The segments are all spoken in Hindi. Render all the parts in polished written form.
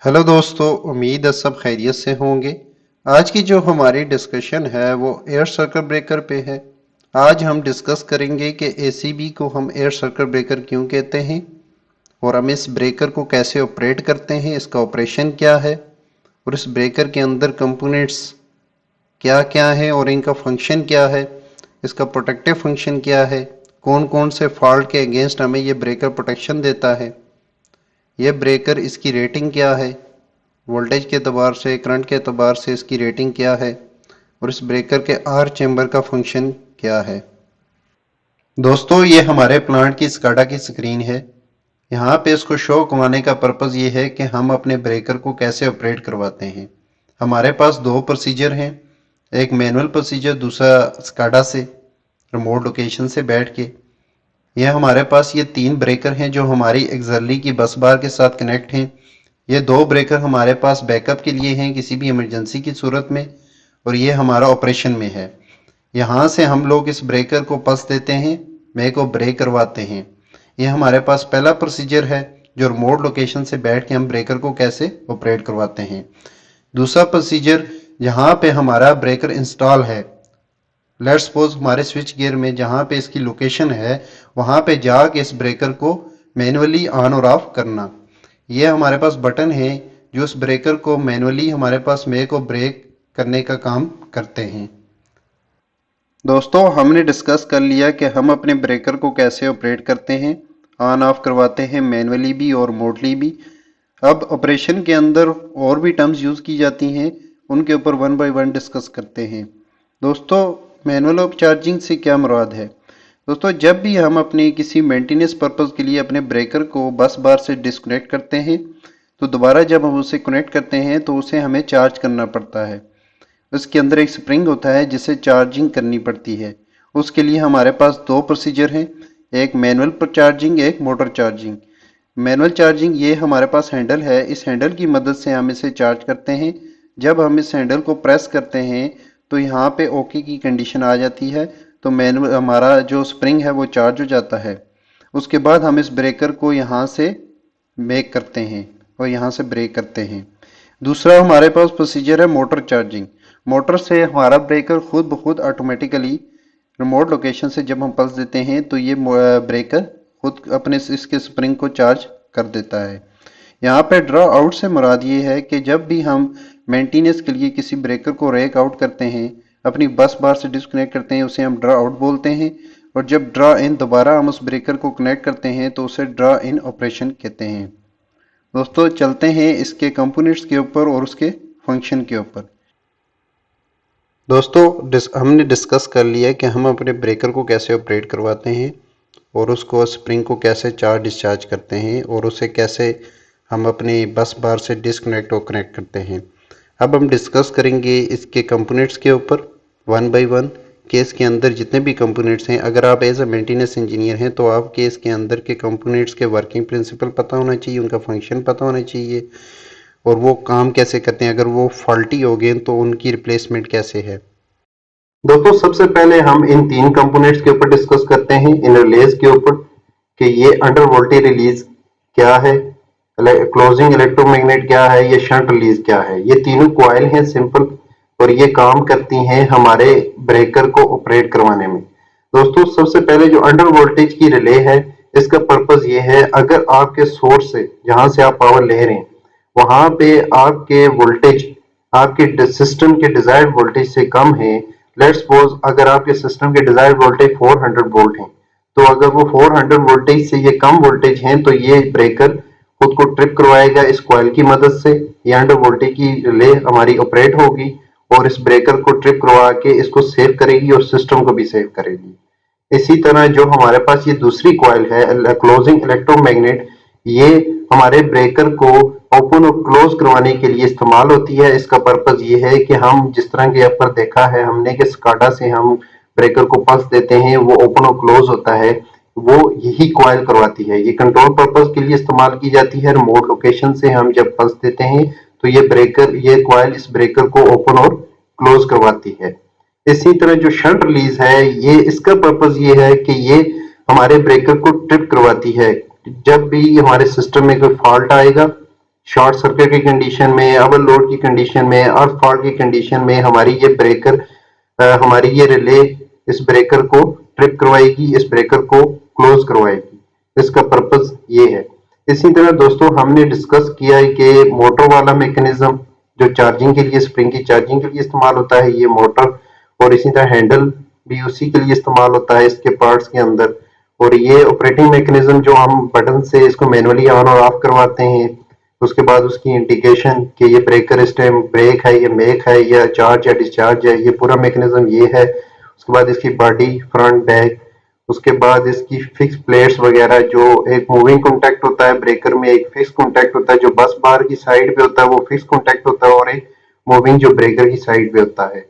हेलो दोस्तों, उम्मीद है सब खैरियत से होंगे। आज की जो हमारी डिस्कशन है वो एयर सर्किट ब्रेकर पे है। आज हम डिस्कस करेंगे कि एसीबी को हम एयर सर्किट ब्रेकर क्यों कहते हैं और हम इस ब्रेकर को कैसे ऑपरेट करते हैं, इसका ऑपरेशन क्या है और इस ब्रेकर के अंदर कंपोनेंट्स क्या क्या है और इनका फंक्शन क्या है, इसका प्रोटेक्टिव फंक्शन क्या है, कौन कौन से फॉल्ट के अगेंस्ट हमें ये ब्रेकर प्रोटेक्शन देता है, ये ब्रेकर इसकी रेटिंग क्या है, वोल्टेज के एतबार से, करंट के एतबार से इसकी रेटिंग क्या है और इस ब्रेकर के आर चैम्बर का फंक्शन क्या है। दोस्तों, ये हमारे प्लांट की स्काडा की स्क्रीन है। यहाँ पे इसको शो करवाने का पर्पज़ ये है कि हम अपने ब्रेकर को कैसे ऑपरेट करवाते हैं। हमारे पास दो प्रोसीजर हैं, एक मैनुअल प्रोसीजर, दूसरा स्काडा से रिमोट लोकेशन से बैठ के। यह हमारे पास ये तीन ब्रेकर हैं जो हमारी एक्सर्ली की बस बार के साथ कनेक्ट हैं। ये दो ब्रेकर हमारे पास बैकअप के लिए हैं किसी भी इमरजेंसी की सूरत में, और ये हमारा ऑपरेशन में है। यहाँ से हम लोग इस ब्रेकर को पल्स देते हैं, मे को ब्रेक करवाते हैं। ये हमारे पास पहला प्रोसीजर है जो रिमोट लोकेशन से बैठ के हम ब्रेकर को कैसे ऑपरेट करवाते हैं। दूसरा प्रोसीजर, जहाँ पे हमारा ब्रेकर इंस्टॉल है, लेट्स सपोज हमारे स्विच गियर में जहाँ पे इसकी लोकेशन है वहाँ पे जाके इस ब्रेकर को मैनुअली ऑन और ऑफ करना। ये हमारे पास बटन है जो उस ब्रेकर को मैनुअली हमारे पास मे को ब्रेक करने का काम करते हैं। दोस्तों, हमने डिस्कस कर लिया कि हम अपने ब्रेकर को कैसे ऑपरेट करते हैं, ऑन ऑफ करवाते हैं मैनुअली भी और रिमोटली भी। अब ऑपरेशन के अंदर और भी टर्म्स यूज़ की जाती हैं, उनके ऊपर वन बाय वन डिस्कस करते हैं। दोस्तों, मैनुअल ऑफ चार्जिंग से क्या मुराद है? दोस्तों, जब भी हम अपने किसी मेंटेनेंस पर्पज़ के लिए अपने ब्रेकर को बस बार से डिस्कनेक्ट करते हैं तो दोबारा जब हम उसे कनेक्ट करते हैं तो उसे हमें चार्ज करना पड़ता है। उसके अंदर एक स्प्रिंग होता है जिसे चार्जिंग करनी पड़ती है। उसके लिए हमारे पास दो प्रोसीजर हैं, एक मैनुअल पर चार्जिंग, एक मोटर चार्जिंग। मैनुअल चार्जिंग, ये हमारे पास हैंडल है, इस हैंडल की मदद से हम इसे चार्ज करते हैं। जब हम इस हैंडल को प्रेस करते हैं तो यहाँ पे ओके की कंडीशन आ जाती है, तो मैनुअल हमारा जो स्प्रिंग है वो चार्ज हो जाता है। उसके बाद हम इस ब्रेकर को यहाँ से मेक करते हैं और यहाँ से ब्रेक करते हैं। दूसरा हमारे पास प्रोसीजर है मोटर चार्जिंग। मोटर से हमारा ब्रेकर खुद ब खुद ऑटोमेटिकली रिमोट लोकेशन से जब हम पल्स देते हैं तो ये ब्रेकर खुद अपने इसके स्प्रिंग को चार्ज कर देता है। यहाँ पे ड्रॉ आउट से मुराद ये है कि जब भी हम मेंटेनेंस के लिए किसी ब्रेकर को रेक आउट करते हैं, अपनी बस बार से डिस्कनेक्ट करते हैं, उसे हम ड्रॉ आउट बोलते हैं। और जब ड्रॉ इन दोबारा हम उस ब्रेकर को कनेक्ट करते हैं तो उसे ड्रॉ इन ऑपरेशन कहते हैं। दोस्तों, चलते हैं इसके कंपोनेंट्स के ऊपर और उसके फंक्शन के ऊपर। दोस्तों, हमने डिस्कस कर लिया कि हम अपने ब्रेकर को कैसे ऑपरेट करवाते हैं और उसको स्प्रिंग को कैसे चार्ज डिस्चार्ज करते हैं और उसे कैसे हम अपनी बस बार से डिस्कनेक्ट और कनेक्ट करते हैं। अब हम डिस्कस करेंगे इसके कंपोनेंट्स के ऊपर वन बाय वन कि इसके अंदर जितने भी कंपोनेंट्स हैं, अगर आप एज अ मेंटेनेंस इंजीनियर हैं तो आपके इसके अंदर के कंपोनेंट्स के वर्किंग प्रिंसिपल पता होना चाहिए, उनका फंक्शन पता होना चाहिए और वो काम कैसे करते हैं। अगर वो फॉल्टी हो गए तो उनकी रिप्लेसमेंट कैसे है। दोस्तों, सबसे पहले हम इन तीन कंपोनेंट्स के ऊपर डिस्कस करते हैं, इन रिलेज के ऊपर कि ये अंडर वोल्टेज रिलीज क्या है, क्लोजिंग इलेक्ट्रोमैग्नेट क्या है, ये शंट रिलीज क्या है। ये तीनों कॉइल हैं सिंपल और ये काम करती हैं हमारे ब्रेकर को ऑपरेट करवाने में। दोस्तों, सबसे पहले जो अंडर वोल्टेज की रिले है, इसका पर्पज ये है, अगर आपके सोर्स से जहां से आप पावर ले रहे हैं वहां पे आपके वोल्टेज आपके सिस्टम के डिजायर्ड वोल्टेज से कम है। लेट्स सपोज अगर आपके सिस्टम के डिजायर्ड वोल्टेज 400 वोल्ट है, तो अगर वो 400 वोल्टेज से ये कम वोल्टेज हैं तो ये ब्रेकर खुद को ट्रिप करवाएगा इस कॉइल की मदद से। ये अंडर वोल्टेज की रिले हमारी ऑपरेट होगी और इस ब्रेकर को ट्रिप करवा के इसको सेव करेगी और सिस्टम को भी सेव करेगी। इसी तरह जो हमारे पास ये दूसरी कॉइल है क्लोजिंग इलेक्ट्रोमैग्नेट, ये हमारे ब्रेकर को ओपन और क्लोज करवाने के लिए इस्तेमाल होती है। इसका पर्पज ये है कि हम जिस तरह के ऊपर देखा है हमने कि स्काडा से हम ब्रेकर को पल्स देते हैं, वो ओपन और क्लोज होता है, वो यही कॉइल करवाती है। ये कंट्रोल पर्पज के लिए इस्तेमाल की जाती है। रिमोट लोकेशन से हम जब पल्स देते हैं तो ये कॉइल इस ब्रेकर को ओपन और क्लोज करवाती है। इसी तरह जो शंट रिलीज है, ये इसका पर्पज ये है कि ये हमारे ब्रेकर को ट्रिप करवाती है। जब भी हमारे सिस्टम में कोई फॉल्ट आएगा, शॉर्ट सर्किट की कंडीशन में, ओवरलोड की कंडीशन में, अर्थ फॉल्ट की कंडीशन में हमारी ये ब्रेकर हमारी ये रिले इस ब्रेकर को ट्रिप करवाएगी, इस ब्रेकर को क्लोज करवाएगी। इसका पर्पस ये है। इसी तरह दोस्तों हमने डिस्कस किया है कि मोटर वाला मैकेनिज्म जो चार्जिंग के लिए, स्प्रिंग की चार्जिंग के लिए इस्तेमाल होता है, ये मोटर, और इसी तरह हैंडल भी उसी के लिए इस्तेमाल होता है इसके पार्ट्स के अंदर। और ये ऑपरेटिंग मैकेनिज्म जो हम बटन से इसको मैनुअली ऑन और ऑफ करवाते हैं, उसके बाद उसकी इंडिकेशन कि ये ब्रेकर इस टाइम ब्रेक है, ये मेक है, या चार्ज या डिस्चार्ज है, ये पूरा मैकेनिज्म ये है। उसके बाद इसकी बॉडी, फ्रंट, बैक, उसके बाद इसकी फिक्स प्लेट्स वगैरह, जो एक मूविंग कॉन्टैक्ट होता है ब्रेकर में, एक फिक्स कॉन्टैक्ट होता है जो बस बार की साइड पे होता है, वो फिक्स कॉन्टैक्ट होता है, और एक मूविंग जो ब्रेकर की साइड पे होता है।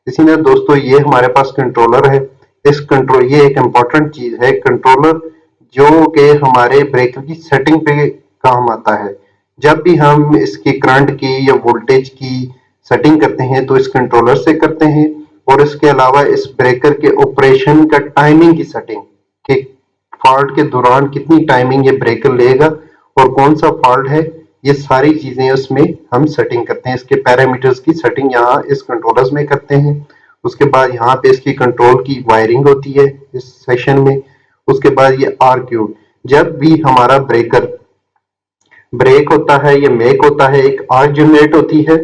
इसी तरह दोस्तों ये हमारे पास कंट्रोलर है। इस कंट्रोल ये एक इम्पॉर्टेंट चीज है कंट्रोलर, जो कि हमारे ब्रेकर की सेटिंग पे काम आता है। जब भी हम इसकी करंट की या वोल्टेज की सेटिंग करते हैं तो इस कंट्रोलर से करते हैं। और इसके अलावा इस ब्रेकर के ऑपरेशन का टाइमिंग की सेटिंग, कि फॉल्ट के दौरान कितनी टाइमिंग ये ब्रेकर लेगा और कौन सा फॉल्ट है, ये सारी चीजें उसमें हम सेटिंग करते हैं। इसके पैरामीटर्स की सेटिंग यहाँ इस कंट्रोलर्स में करते हैं। उसके बाद यहाँ पे इसकी कंट्रोल की वायरिंग होती है इस सेशन में। उसके बाद ये आर क्यूब, जब भी हमारा ब्रेकर ब्रेक होता है, ये मेक होता है, एक आर जनरेट होती है।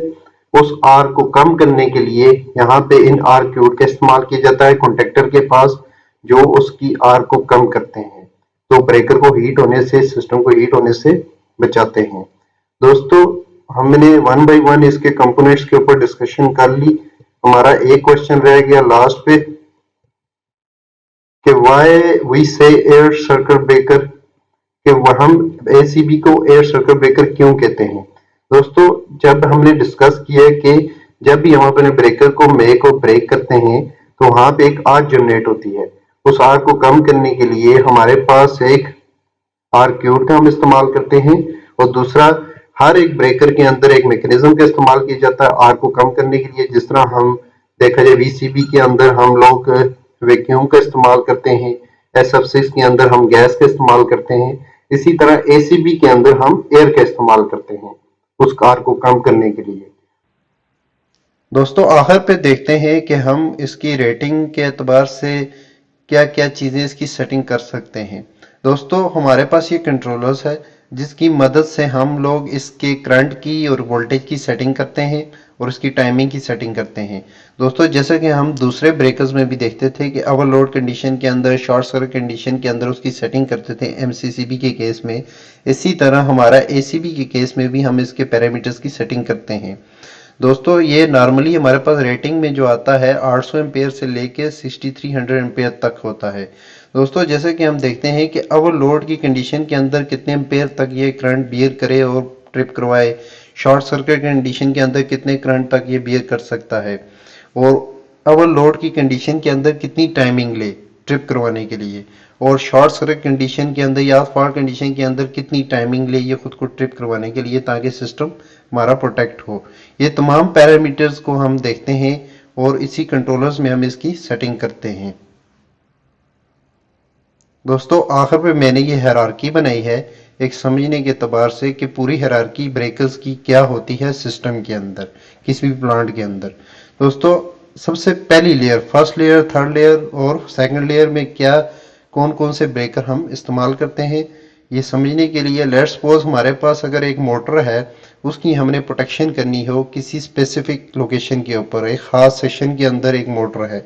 उस आर को कम करने के लिए यहाँ पे इन आर क्यूब का इस्तेमाल किया जाता है कॉन्टेक्टर के पास, जो उसकी आर को कम करते हैं, तो ब्रेकर को हीट होने से, सिस्टम को हीट होने से बचाते हैं। दोस्तों हमने वन बाय वन इसके कंपोनेंट्स के ऊपर डिस्कशन कर ली। हमारा एक क्वेश्चन रह गया लास्ट पे कि व्हाई वी से एयर सर्किट ब्रेकर, कि हम एसीबी को एयर सर्किट ब्रेकर क्यों कहते हैं। दोस्तों जब हमने डिस्कस किया कि जब भी हम अपने ब्रेकर को मेक और ब्रेक करते हैं तो वहां पे एक आग जनरेट होती है। उस आग को कम करने के लिए हमारे पास एक आर क्यूट का हम इस्तेमाल करते हैं, और दूसरा हर एक ब्रेकर के अंदर एक मैकेनिज्म का इस्तेमाल किया जाता है आग को कम करने के लिए। जिस तरह हम देखा जाए वीसीबी के अंदर हम लोग वैक्यूम का इस्तेमाल करते हैं, SF6 के अंदर हम गैस का इस्तेमाल करते हैं, इसी तरह एसीबी के अंदर हम एयर का इस्तेमाल करते हैं उस कार को कम करने के लिए। दोस्तों आखिर पे देखते हैं कि हम इसकी रेटिंग के एतबार से क्या क्या चीज़ें इसकी सेटिंग कर सकते हैं। दोस्तों हमारे पास ये कंट्रोलर्स है जिसकी मदद से हम लोग इसके करंट की और वोल्टेज की सेटिंग करते हैं और इसकी टाइमिंग की सेटिंग करते हैं। दोस्तों जैसा कि हम दूसरे ब्रेकर्स में भी देखते थे कि ओवरलोड कंडीशन के अंदर, शॉर्ट सर्किट कंडीशन के अंदर उसकी सेटिंग करते थे एमसीसीबी के केस में, इसी तरह हमारा एसीबी के केस में भी हम इसके पैरामीटर्स की सेटिंग करते हैं। दोस्तों ये नॉर्मली हमारे पास रेटिंग में जो आता है 800 एम्पेयर से लेके 6300 एम्पेयर तक होता है। दोस्तों जैसे कि हम देखते हैं कि ओवरलोड की कंडीशन के अंदर कितने एम्पेयर तक ये करंट बियर करे और ट्रिप करवाए, शॉर्ट सर्किट कंडीशन के अंदर कितने करंट तक ये बियर कर सकता है, और ओवरलोड की कंडीशन के अंदर कितनी टाइमिंग ले ट्रिप करवाने के लिए, और शॉर्ट सर्किट कंडीशन के अंदर या फॉल्ट कंडीशन के अंदर कितनी टाइमिंग ले ये खुद को ट्रिप करवाने के लिए, ताकि सिस्टम हमारा प्रोटेक्ट हो। ये तमाम पैरामीटर्स को हम देखते हैं और इसी कंट्रोलर्स में हम इसकी सेटिंग करते हैं। दोस्तों आखिर पे मैंने ये हायरार्की बनाई है एक समझने के एतबार से कि पूरी हायरार्की ब्रेकर्स की क्या होती है सिस्टम के अंदर, किसी भी प्लांट के अंदर। दोस्तों सबसे पहली layer, first layer, third layer और सेकंड लेयर में क्या कौन कौन से ब्रेकर हम इस्तेमाल करते हैं, ये समझने के लिए लेट्स सपोज हमारे पास अगर एक मोटर है, उसकी हमने प्रोटेक्शन करनी हो किसी स्पेसिफिक लोकेशन के ऊपर, एक खास सेक्शन के अंदर एक मोटर है।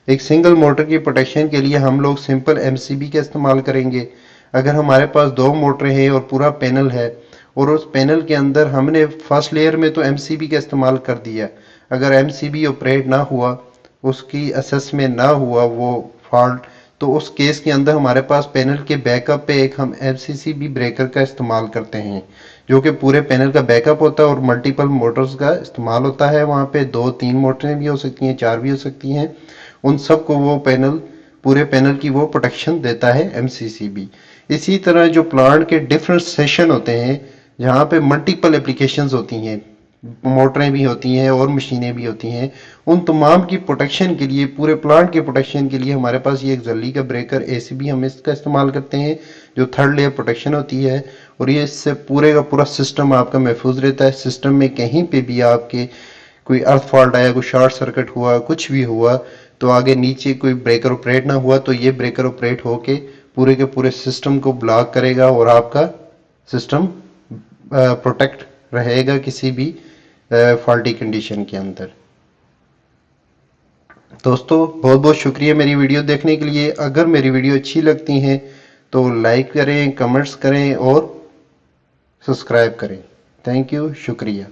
एक सिंगल मोटर की प्रोटेक्शन के लिए हम लोग सिंपल एमसीबी का इस्तेमाल करेंगे। अगर हमारे पास दो मोटरें हैं और पूरा पैनल है और उस पैनल के अंदर हमने फर्स्ट लेयर में तो एमसीबी का इस्तेमाल कर दिया, अगर एमसीबी ऑपरेट ना हुआ, उसकी असेस में ना हुआ वो फॉल्ट, तो उस केस के अंदर हमारे पास पैनल के बैकअप पे एक हम एमसीसीबी ब्रेकर का इस्तेमाल करते हैं, जो कि पूरे पैनल का बैकअप होता है और मल्टीपल मोटर्स का इस्तेमाल होता है। वहाँ पे 2-3 मोटरें भी हो सकती हैं, 4 भी हो सकती हैं। उन सब को वो पैनल, पूरे पैनल की वो प्रोटेक्शन देता है एमसीसीबी। इसी तरह जो प्लांट के डिफरेंट सेशन होते हैं जहाँ पे मल्टीपल एप्लीकेशंस होती हैं, मोटरें भी होती हैं और मशीनें भी होती हैं। उन तमाम की प्रोटेक्शन के लिए, पूरे प्लांट के प्रोटेक्शन के लिए हमारे पास ये एक जल्ली का ब्रेकर एसीबी हम इसका इस्तेमाल करते हैं, जो थर्ड लेयर प्रोटेक्शन होती है। और ये इससे पूरे का पूरा सिस्टम आपका महफूज रहता है। सिस्टम में कहीं पे भी आपके कोई अर्थ फॉल्ट आया, कोई शॉर्ट सर्किट हुआ, कुछ भी हुआ, तो आगे नीचे कोई ब्रेकर ऑपरेट ना हुआ तो ये ब्रेकर ऑपरेट होके पूरे के पूरे सिस्टम को ब्लॉक करेगा और आपका सिस्टम प्रोटेक्ट रहेगा किसी भी फॉल्टी कंडीशन के अंदर। दोस्तों बहुत बहुत शुक्रिया मेरी वीडियो देखने के लिए। अगर मेरी वीडियो अच्छी लगती हैं तो लाइक करें, कमेंट्स करें और सब्सक्राइब करें। थैंक यू, शुक्रिया।